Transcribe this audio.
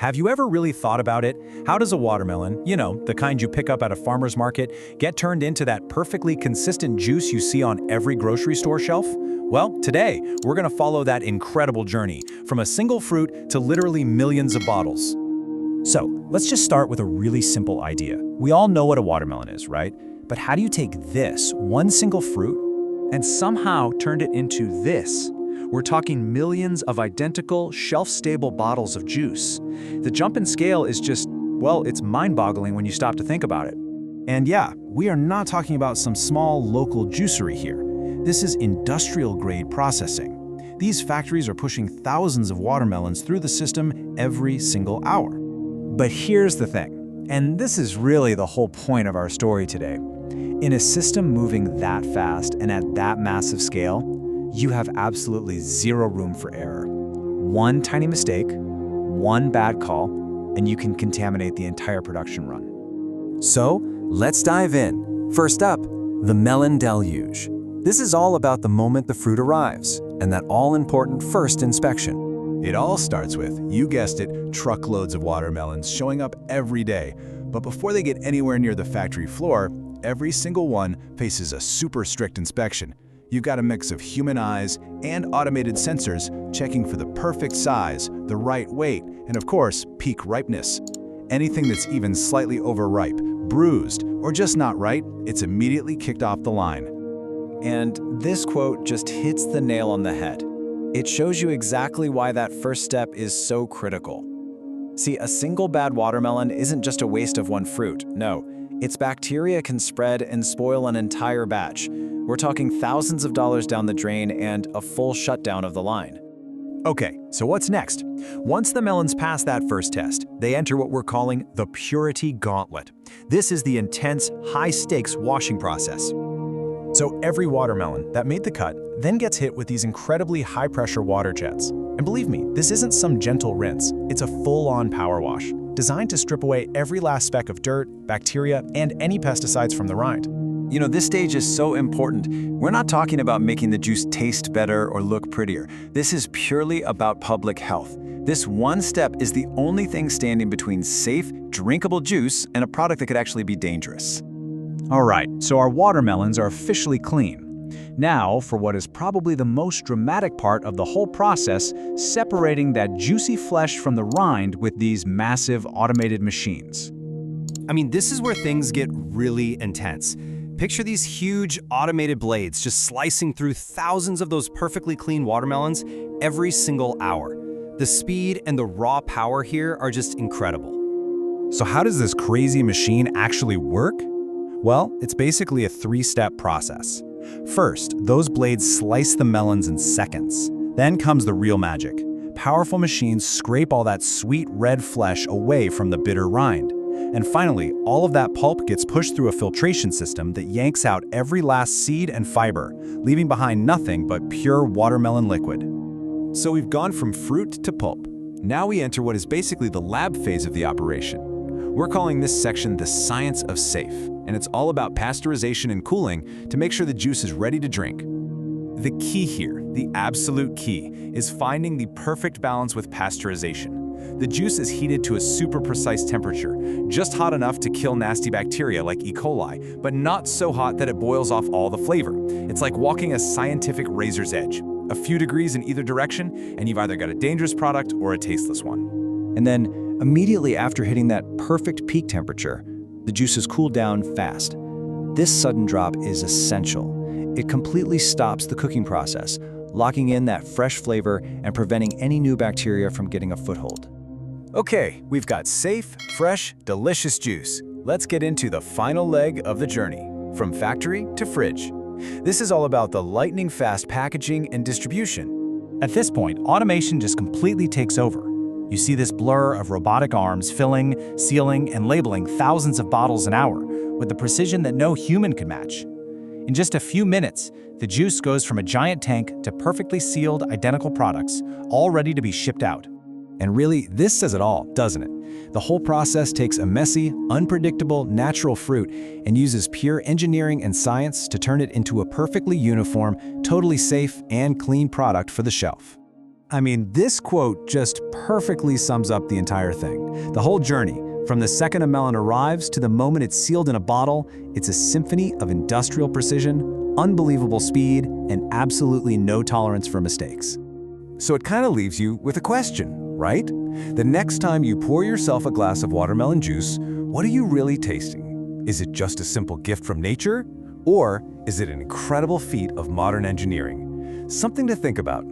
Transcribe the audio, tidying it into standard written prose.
Have you ever really thought about it? How does a watermelon, the kind you pick up at a farmer's market, get turned into that perfectly consistent juice you see on every grocery store shelf? Well, today, we're going to follow that incredible journey, from a single fruit to literally millions of bottles. So, let's just start with a really simple idea. We all know what a watermelon is, right? But how do you take this, one single fruit, and somehow turn it into this? We're talking millions of identical, shelf-stable bottles of juice. The jump in scale is just, well, it's mind-boggling when you stop to think about it. And yeah, we are not talking about some small local juicery here. This is industrial-grade processing. These factories are pushing thousands of watermelons through the system every single hour. But here's the thing, and this is really the whole point of our story today. In a system moving that fast and at that massive scale, you have absolutely zero room for error. One tiny mistake, one bad call, and you can contaminate the entire production run. So, let's dive in. First up, the melon deluge. This is all about the moment the fruit arrives, and that all-important first inspection. It all starts with, you guessed it, truckloads of watermelons showing up every day. But before they get anywhere near the factory floor, every single one faces a super strict inspection. You've got a mix of human eyes and automated sensors checking for the perfect size, the right weight, and of course, peak ripeness. Anything that's even slightly overripe, bruised, or just not right, it's immediately kicked off the line. And this quote just hits the nail on the head. It shows you exactly why that first step is so critical. See, a single bad watermelon isn't just a waste of one fruit. No, its bacteria can spread and spoil an entire batch. We're talking thousands of dollars down the drain and a full shutdown of the line. Okay, so what's next? Once the melons pass that first test, they enter what we're calling the purity gauntlet. This is the intense, high-stakes washing process. So every watermelon that made the cut then gets hit with these incredibly high-pressure water jets. And believe me, this isn't some gentle rinse. It's a full-on power wash, designed to strip away every last speck of dirt, bacteria, and any pesticides from the rind. This stage is so important. We're not talking about making the juice taste better or look prettier. This is purely about public health. This one step is the only thing standing between safe, drinkable juice and a product that could actually be dangerous. All right, so our watermelons are officially clean. Now, for what is probably the most dramatic part of the whole process, separating that juicy flesh from the rind with these massive automated machines. This is where things get really intense. Picture these huge automated blades just slicing through thousands of those perfectly clean watermelons every single hour. The speed and the raw power here are just incredible. So how does this crazy machine actually work? Well, it's basically a three-step process. First, those blades slice the melons in seconds. Then comes the real magic. Powerful machines scrape all that sweet red flesh away from the bitter rind. And finally, all of that pulp gets pushed through a filtration system that yanks out every last seed and fiber, leaving behind nothing but pure watermelon liquid. So we've gone from fruit to pulp. Now we enter what is basically the lab phase of the operation. We're calling this section the science of safe, and it's all about pasteurization and cooling to make sure the juice is ready to drink. The key here, the absolute key, is finding the perfect balance with pasteurization. The juice is heated to a super precise temperature, just hot enough to kill nasty bacteria like E. coli, but not so hot that it boils off all the flavor. It's like walking a scientific razor's edge. A few degrees in either direction, and you've either got a dangerous product or a tasteless one. And then, immediately after hitting that perfect peak temperature, the juices cool down fast. This sudden drop is essential. It completely stops the cooking process, locking in that fresh flavor and preventing any new bacteria from getting a foothold. Okay, we've got safe, fresh, delicious juice. Let's get into the final leg of the journey, from factory to fridge. This is all about the lightning-fast packaging and distribution. At this point, automation just completely takes over. You see this blur of robotic arms filling, sealing, and labeling thousands of bottles an hour with the precision that no human could match. In just a few minutes, the juice goes from a giant tank to perfectly sealed, identical products, all ready to be shipped out. And really, this says it all, doesn't it? The whole process takes a messy, unpredictable, natural fruit and uses pure engineering and science to turn it into a perfectly uniform, totally safe, and clean product for the shelf. I mean, this quote just perfectly sums up the entire thing. The whole journey, from the second a melon arrives to the moment it's sealed in a bottle, it's a symphony of industrial precision, unbelievable speed, and absolutely no tolerance for mistakes. So it kind of leaves you with a question, right? The next time you pour yourself a glass of watermelon juice, what are you really tasting? Is it just a simple gift from nature? Or is it an incredible feat of modern engineering? Something to think about.